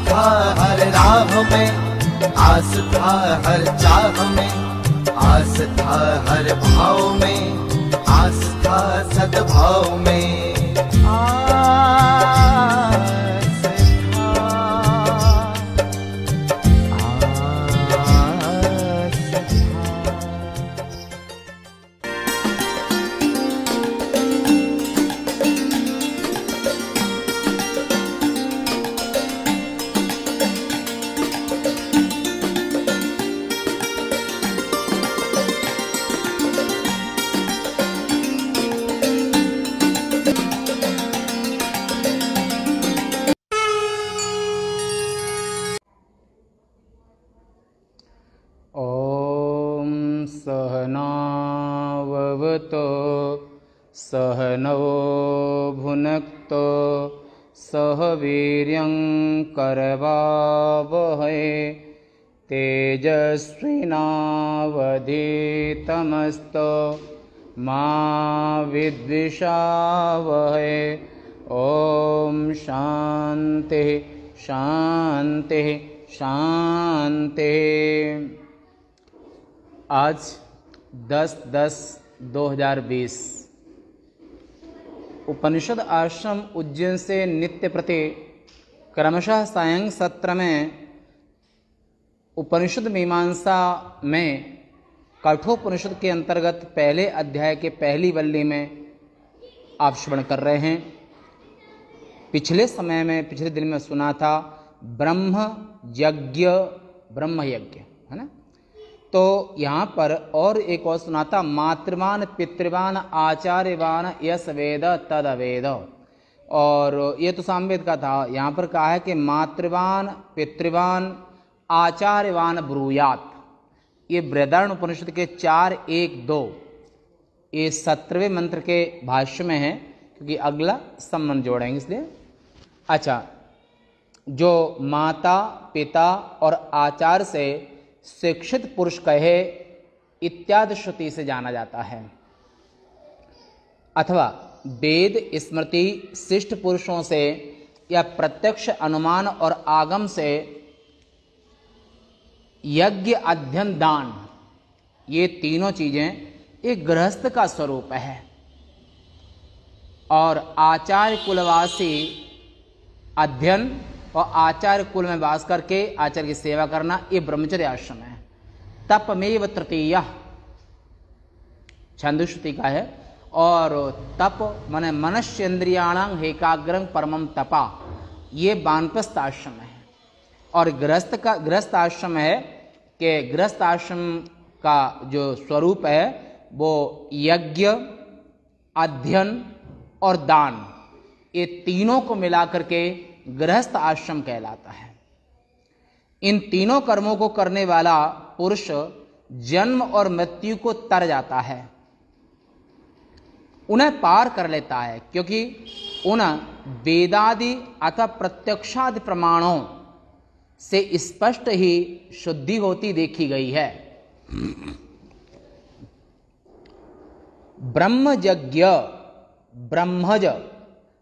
था हर राह में, आस था हर चाह में, आस था हर भाव में, आस था सद्भाव में। सहनाववतु सहनौ भुनक्तु सह वीर्यं करवावहै तेजस्विनावधीतमस्तु मा विद्विषावहै। ओम शांति शांति शांति। आज 10/10/2020 उपनिषद आश्रम उज्जैन से नित्य प्रति क्रमशः सायं सत्र में उपनिषद मीमांसा में कठोपनिषद के अंतर्गत पहले अध्याय के पहली वल्ली में आप श्रवण कर रहे हैं। पिछले समय में पिछले दिन में सुना था ब्रह्म यज्ञ है ना। तो यहाँ पर और एक और सुना था मातृवान पितृवान आचार्यवान यस वेद तद अवेद। और ये तो सामवेद का था। यहाँ पर कहा है कि मातृवान पितृवान आचार्यवान ब्रूयात। ये बृहदारण्य उपनिषद के 4:1-2 ये 17वें मंत्र के भाष्य में है, क्योंकि अगला संबंध जोड़ेंगे इसलिए। अच्छा, जो माता पिता और आचार्य से शिक्षित पुरुष कहे इत्यादि श्रुति से जाना जाता है, अथवा वेद स्मृति शिष्ट पुरुषों से या प्रत्यक्ष अनुमान और आगम से यज्ञ अध्ययन दान, ये तीनों चीजें एक गृहस्थ का स्वरूप है। और आचार्य कुलवासी अध्ययन और आचार्य कुल में वास करके आचार्य की सेवा करना, ये ब्रह्मचर्य आश्रम है। तपमेव तृतीय छंदश्रुति का है। और तप माने मनश्चेन्द्रियाणां एकाग्रं परमं तपा, ये वानप्रस्थ आश्रम है। और गृहस्थ आश्रम है कि गृहस्थ आश्रम का जो स्वरूप है वो यज्ञ अध्ययन और दान, ये तीनों को मिलाकर के गृहस्थ आश्रम कहलाता है। इन तीनों कर्मों को करने वाला पुरुष जन्म और मृत्यु को तर जाता है, उन्हें पार कर लेता है, क्योंकि उन वेदादि अथवा प्रत्यक्षादि प्रमाणों से स्पष्ट ही शुद्धि होती देखी गई है। ब्रह्मयज्ञ ब्रह्मज,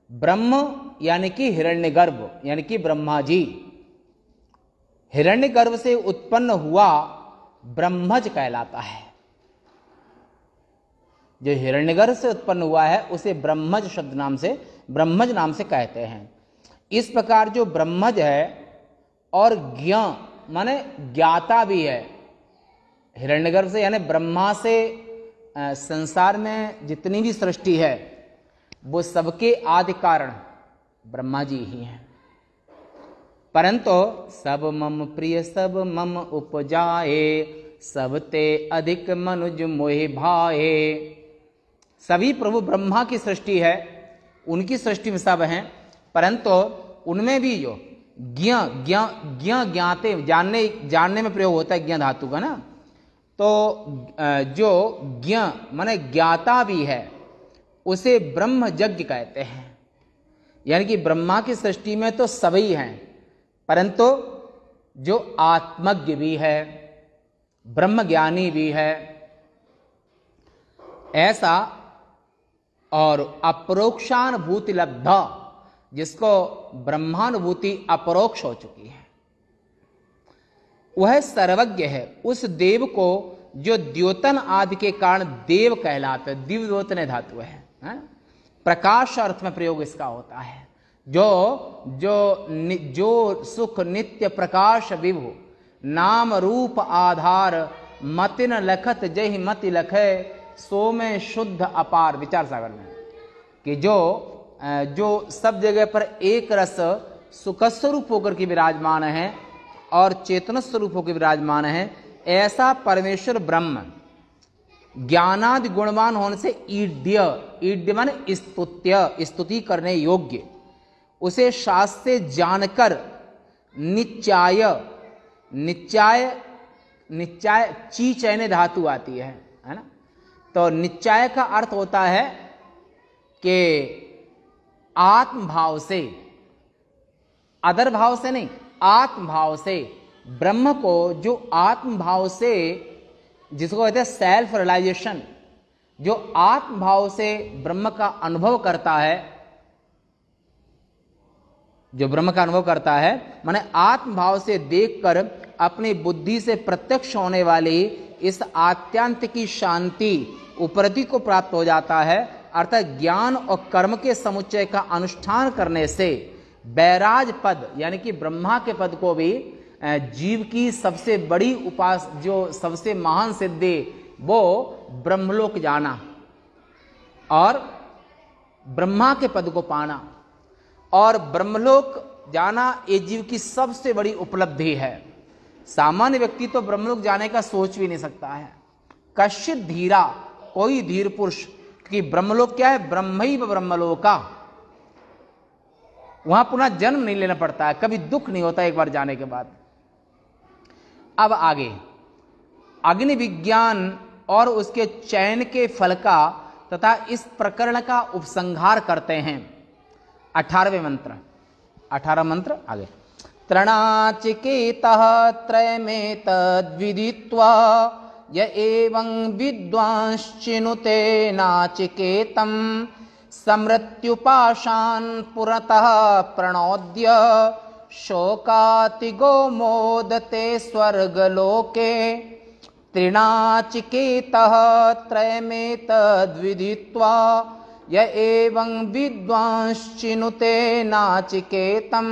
ब्रह्म यानी कि हिरण्यगर्भ यानी कि ब्रह्मा जी, हिरण्यगर्भ से उत्पन्न हुआ ब्रह्मज कहलाता है। जो हिरण्यगर्भ से उत्पन्न हुआ है उसे ब्रह्मज शब्द नाम से, ब्रह्मज नाम से कहते हैं। इस प्रकार जो ब्रह्मज है और ज्ञ माने ज्ञाता भी है हिरण्यगर्भ से, यानी ब्रह्मा से संसार में जितनी भी सृष्टि है वो सबके आदि कारण ब्रह्मा जी ही हैं। परंतु सब मम प्रिय सब मम उपजाए, सब ते अधिक मनुज मोहि भाए। सभी प्रभु ब्रह्मा की सृष्टि है, उनकी सृष्टि में सब हैं, परंतु उनमें भी जो ज्ञाते जानने में प्रयोग होता है ज्ञ धातु का ना, तो जो ज्ञ माने ज्ञाता भी है उसे ब्रह्म यज्ञ कहते हैं। यानी कि ब्रह्मा की सृष्टि में तो सभी हैं, परंतु जो आत्मज्ञ भी है, ब्रह्मज्ञानी भी है, ऐसा और अपरोक्षानुभूति लब्ध जिसको ब्रह्मानुभूति अपरोक्ष हो चुकी है, वह सर्वज्ञ है। उस देव को जो द्योतन आदि के कारण देव कहलाते हैं, दिव्य द्योतन धातु है, प्रकाश अर्थ में प्रयोग इसका होता है। जो सुख नित्य प्रकाश विभु, नाम रूप आधार, मतिन लखत जहि मति लखे, सो में शुद्ध अपार। विचार सागर में कि जो सब जगह पर एक रस सुख स्वरूप होकर के विराजमान है और चेतन स्वरूप होकर विराजमान है, ऐसा परमेश्वर ब्रह्म ज्ञानादि गुणवान होने से ईड्य माने स्तुति करने योग्य, उसे शास्त्र से जानकर निश्चाय ची चैने धातु आती है ना। तो निश्चाय का अर्थ होता है कि आत्म भाव से, अदर भाव से नहीं, आत्म भाव से ब्रह्म को, जो आत्म भाव से, जिसको कहते हैं सेल्फ रियलाइजेशन, जो आत्म भाव से ब्रह्म का अनुभव करता है, जो ब्रह्म का अनुभव करता है माने आत्म भाव से देखकर अपनी बुद्धि से प्रत्यक्ष होने वाली इस आत्यांत की शांति उपरति को प्राप्त हो जाता है। अर्थात ज्ञान और कर्म के समुच्चय का अनुष्ठान करने से बैराज पद यानी कि ब्रह्मा के पद को भी जीव की सबसे बड़ी जो सबसे महान सिद्धि वो ब्रह्मलोक जाना और ब्रह्मा के पद को पाना, और ब्रह्मलोक जाना ये जीव की सबसे बड़ी उपलब्धि है। सामान्य व्यक्ति तो ब्रह्मलोक जाने का सोच भी नहीं सकता है। कश्चित धीरा, कोई धीर पुरुष, कि ब्रह्मलोक क्या है, ब्रह्मैव ब्रह्मलोका, वहां पुनः जन्म नहीं लेना पड़ता है, कभी दुख नहीं होता एक बार जाने के बाद। अब आगे अग्नि विज्ञान और उसके चयन के फल का तथा इस प्रकरण का उपसंहार करते हैं। 18वें मंत्र, 18 मंत्र आगे। त्रणाचिकेतः त्रयमेतद्विदित्वा य एवं विद्वांश्चिनुते नाचिकेतं समृत्युपाशान् पुरतः प्रणोद्य शोकातिगो मोदते स्वर्गलोके। त्रिणाचिकेतः त्रयमेतद्विदित्वा य एवं विद्वांश्चिनुते नाचिकेतं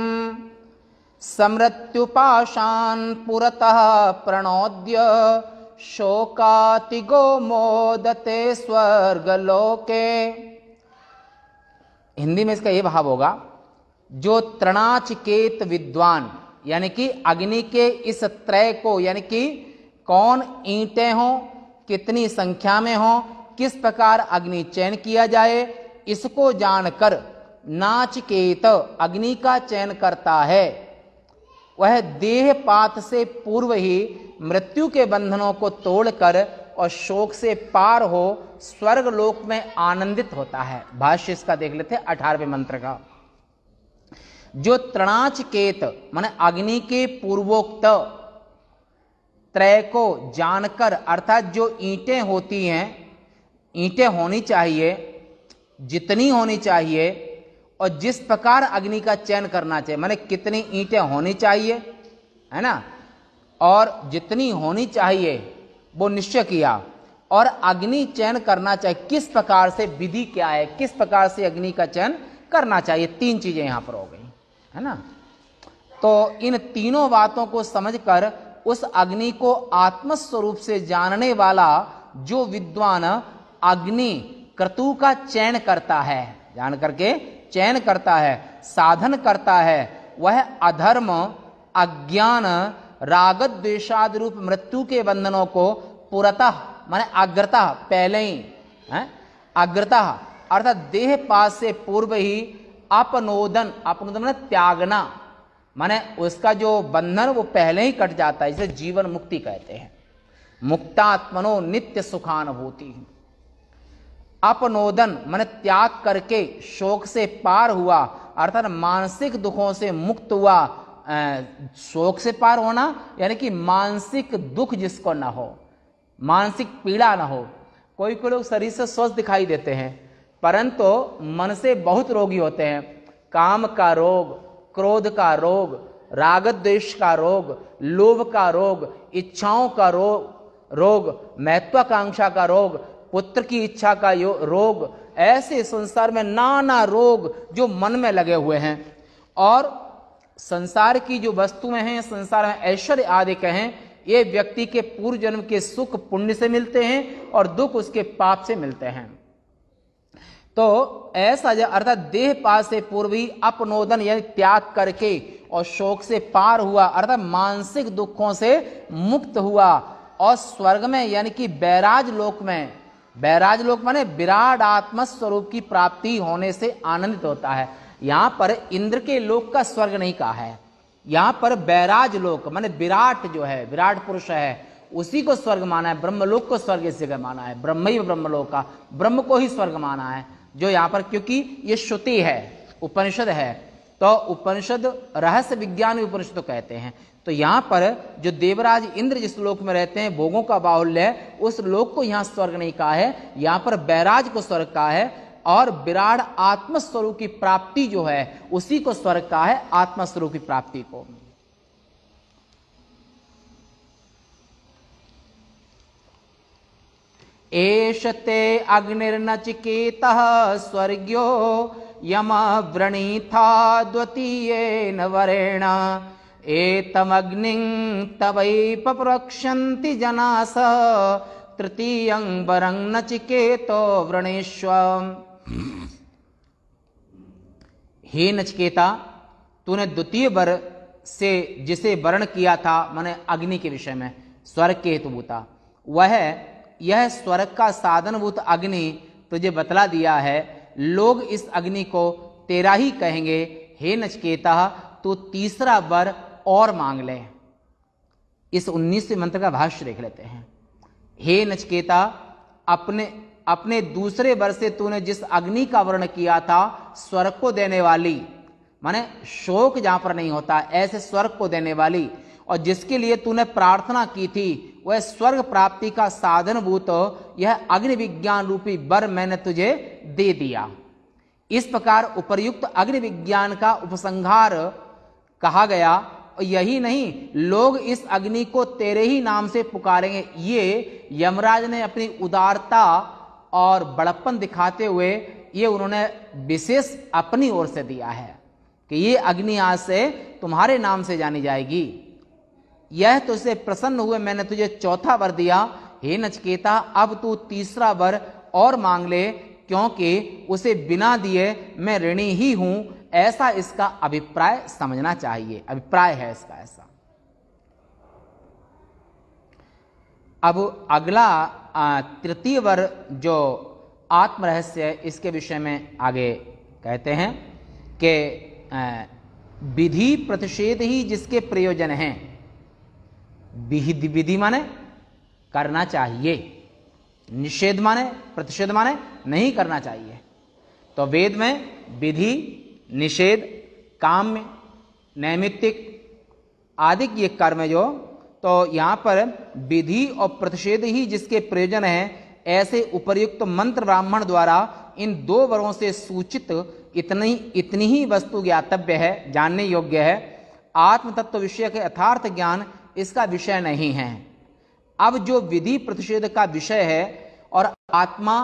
समृत्युपाशान् पुरतः प्रणोद्य शोकातिगो मोदते स्वर्गलोके। हिंदी में इसका यह भाव होगा, जो त्रणाचिकेत विद्वान यानी कि अग्नि के इस त्रय को, यानी कि कौन ईंटें हों, कितनी संख्या में हों, किस प्रकार अग्नि चयन किया जाए, इसको जानकर नाचिकेत अग्नि का चयन करता है, वह देहपात से पूर्व ही मृत्यु के बंधनों को तोड़कर और शोक से पार हो स्वर्ग लोक में आनंदित होता है। भाष्य इसका देख लेते हैं 18वें मंत्र का। जो त्रणाचिकेत माने अग्नि के पूर्वोक्त त्रय को जानकर, अर्थात जो ईंटें होती हैं, ईंटें होनी चाहिए, जितनी होनी चाहिए और जिस प्रकार अग्नि का चयन करना चाहिए, माने कितनी ईंटें होनी चाहिए, है ना, और जितनी होनी चाहिए वो निश्चय किया, और अग्नि चयन करना चाहिए, किस प्रकार से, विधि क्या है, किस प्रकार से अग्नि का चयन करना चाहिए, 3 चीजें यहां पर हो गई, है ना। तो इन तीनों बातों को समझकर उस अग्नि को आत्मस्वरूप से जानने वाला जो विद्वान अग्नि क्रतु का चयन करता है, जान करके चयन करता है, साधन करता है, वह अधर्म, अज्ञान, राग द्वेषादि रूप मृत्यु के बंधनों को पुरतः माने अग्रतः, पहले ही है, अग्रतः अर्थात देह पास से पूर्व ही अपनोदन, अपनोदन माने त्यागना, माने उसका जो बंधन वो पहले ही कट जाता है, इसे जीवन मुक्ति कहते हैं। मुक्तात्मनो नित्य सुखानुभूति। अपनोदन माने त्याग करके शोक से पार हुआ, अर्थात मानसिक दुखों से मुक्त हुआ। शोक से पार होना यानी कि मानसिक दुख जिसको ना हो, मानसिक पीड़ा ना हो। कोई लोग शरीर से स्वस्थ दिखाई देते हैं परंतु मन से बहुत रोगी होते हैं। काम का रोग, क्रोध का रोग, राग द्वेष का रोग, लोभ का रोग, इच्छाओं का रोग, महत्वाकांक्षा का रोग, पुत्र की इच्छा का रोग, ऐसे संसार में नाना रोग जो मन में लगे हुए हैं। और संसार की जो वस्तुएं हैं, संसार में ऐश्वर्य आदि कहें, ये व्यक्ति के पूर्व जन्म के सुख पुण्य से मिलते हैं और दुख उसके पाप से मिलते हैं। तो ऐसा अर्थात देह पास से पूर्व ही अपनोदन यानी त्याग करके और शोक से पार हुआ, अर्थात मानसिक दुखों से मुक्त हुआ और स्वर्ग में यानी कि बैराज लोक में, बैराज लोक माने विराट आत्म स्वरूप की प्राप्ति होने से आनंदित होता है। यहां पर इंद्र के लोक का स्वर्ग नहीं कहा है, यहां पर बैराज लोक माने विराट जो है, विराट पुरुष है, उसी को स्वर्ग माना है। ब्रह्मलोक को स्वर्ग इस जगह माना है, ब्रह्म ही ब्रह्मलोक का, ब्रह्म को ही स्वर्ग माना है जो यहाँ पर, क्योंकि ये श्रुति है, उपनिषद है, तो उपनिषद रहस्य विज्ञान उपनिषद कहते हैं। तो यहाँ पर जो देवराज इंद्र जिस लोक में रहते हैं, भोगों का बाहुल्य है, उस लोक को यहाँ स्वर्ग नहीं कहा है, यहाँ पर बैराज को स्वर्ग कहा है। और विराट आत्मस्वरूप की प्राप्ति जो है उसी को स्वर्ग कहा है, आत्मस्वरूप की प्राप्ति को। एष ते अग्निर्नचिकेतः स्वर्ग्यो यम व्रणीथा द्वितीयेन वरेण एतमग्निं तवै पप्रक्षन्ति जनास तृतीयं वरं नचिकेतो व्रणेष्व। हे नचिकेता, तूने द्वितीय वर से जिसे वर्ण किया था, माने अग्नि के विषय में, स्वर्ग के हेतुभूता, वह यह स्वर्ग का साधनभूत अग्नि तुझे बतला दिया है। लोग इस अग्नि को तेरा ही कहेंगे। हे नचिकेता, तू तीसरा वर और मांग ले। इस 19वें मंत्र का भाष्य देख लेते हैं। हे नचिकेता, अपने दूसरे वर से तूने जिस अग्नि का वर्ण किया था, स्वर्ग को देने वाली, माने शोक जहां पर नहीं होता ऐसे स्वर्ग को देने वाली, और जिसके लिए तूने प्रार्थना की थी, वह स्वर्ग प्राप्ति का साधनभूत यह अग्नि विज्ञान रूपी वर मैंने तुझे दे दिया। इस प्रकार उपर्युक्त अग्नि विज्ञान का उपसंहार कहा गया। और यही नहीं, लोग इस अग्नि को तेरे ही नाम से पुकारेंगे। ये यमराज ने अपनी उदारता और बड़प्पन दिखाते हुए ये उन्होंने विशेष अपनी ओर से दिया है कि ये अग्नि आज से तुम्हारे नाम से जानी जाएगी। यह तुझसे प्रसन्न हुए मैंने तुझे चौथा वर दिया। हे नचिकेता, अब तू तीसरा वर और मांग ले, क्योंकि उसे बिना दिए मैं ऋणी ही हूं, ऐसा इसका अभिप्राय समझना चाहिए। अभिप्राय है इसका ऐसा। अब अगला तृतीय वर जो आत्म रहस्य है, इसके विषय में आगे कहते हैं कि विधि प्रतिषेध ही जिसके प्रयोजन हैं। विधि माने करना चाहिए, निषेध माने प्रतिषेध माने नहीं करना चाहिए। तो वेद में विधि, निषेध, काम्य, नैमित्तिक आदि ये कर्म है जो, तो यहाँ पर विधि और प्रतिषेध ही जिसके प्रयोजन है, ऐसे उपर्युक्त मंत्र ब्राह्मण द्वारा इन दो वरों से सूचित इतनी ही वस्तु ज्ञातव्य है, जानने योग्य है। आत्म तत्व विषय के यथार्थ ज्ञान इसका विषय नहीं है। अब जो विधि प्रतिषेध का विषय है और आत्मा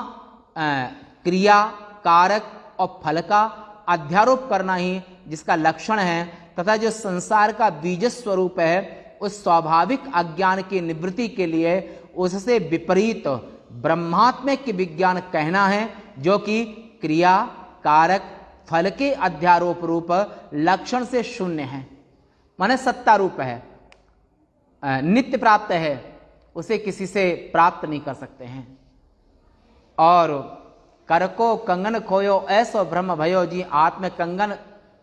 क्रिया, कारक और फल का अध्यारोप करना ही जिसका लक्षण है, तथा जो संसार का बीज स्वरूप है, उस स्वाभाविक अज्ञान की निवृत्ति के लिए उससे विपरीत ब्रह्मात्मिक विज्ञान कहना है, जो कि क्रिया, कारक, फल के अध्यारोप रूप लक्षण से शून्य है, माने सत्ता रूप है, नित्य प्राप्त है, उसे किसी से प्राप्त नहीं कर सकते हैं। और कर को कंगन खोयो ऐसो भ्रम भयो, जी आत्म कंगन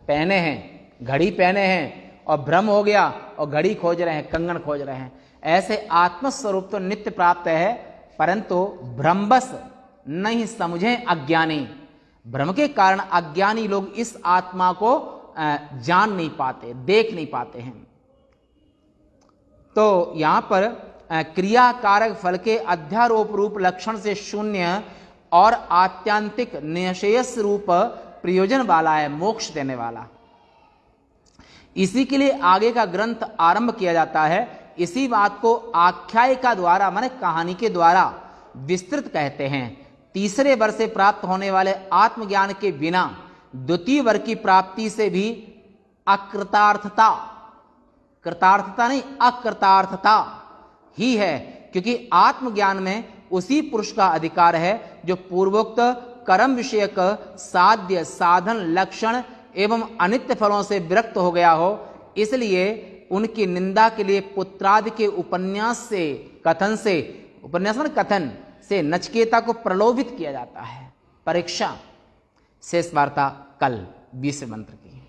पहने हैं, घड़ी पहने हैं और भ्रम हो गया और घड़ी खोज रहे हैं, कंगन खोज रहे हैं। ऐसे आत्मस्वरूप तो नित्य प्राप्त है, परंतु भ्रमवश नहीं समझे अज्ञानी। भ्रम के कारण अज्ञानी लोग इस आत्मा को जान नहीं पाते, देख नहीं पाते हैं। तो यहां पर क्रिया, कारक, फल के अध्यारोप रूप लक्षण से शून्य और आत्यांतिक निशेष रूप प्रयोजन वाला है, मोक्ष देने वाला। इसी के लिए आगे का ग्रंथ आरंभ किया जाता है। इसी बात को आख्यायिका द्वारा माने कहानी के द्वारा विस्तृत कहते हैं। तीसरे वर्ष से प्राप्त होने वाले आत्मज्ञान के बिना द्वितीय वर्ग की प्राप्ति से भी अकृतार्थता, कृतार्थता नहीं अकृतार्थता ही है, क्योंकि आत्मज्ञान में उसी पुरुष का अधिकार है जो पूर्वोक्त कर्म विषयक साध्य साधन लक्षण एवं अनित्य फलों से विरक्त हो गया हो। इसलिए उनकी निंदा के लिए पुत्रादि के उपन्यास से कथन से, उपन्यास में कथन से नचिकेता को प्रलोभित किया जाता है। परीक्षा शेष वार्ता कल 20वें मंत्र की।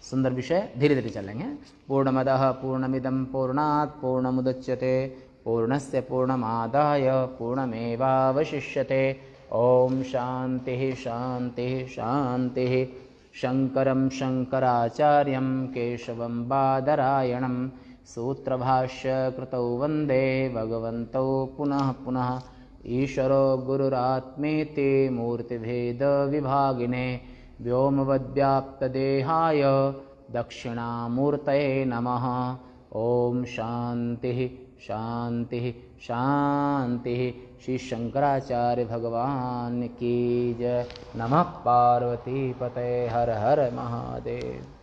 सुंदर विषय, धीरे धीरे चलेंगे। पूर्णमदः पूर्णमिदं पूर्णात् पूर्णमुदच्यते पूर्णस्य पूर्णमादाय पूर्णमेवावशिष्यते। ओम शांति शांति शांति। शंकरं शंकराचार्यं केशवं बादरायणं सूत्रभाष्य कृतौ वंदे भगवन्तौ पुनः पुनः। ईश्वरो गुरुरात्मेति मूर्तिभेद विभागिने व्योमवद्व्याप्तदेहाय दक्षिणामूर्तये नमः। ओम शांति शांति शांति। श्री शंकराचार्य भगवान की जय। नमः पार्वती पते हर हर महादेव।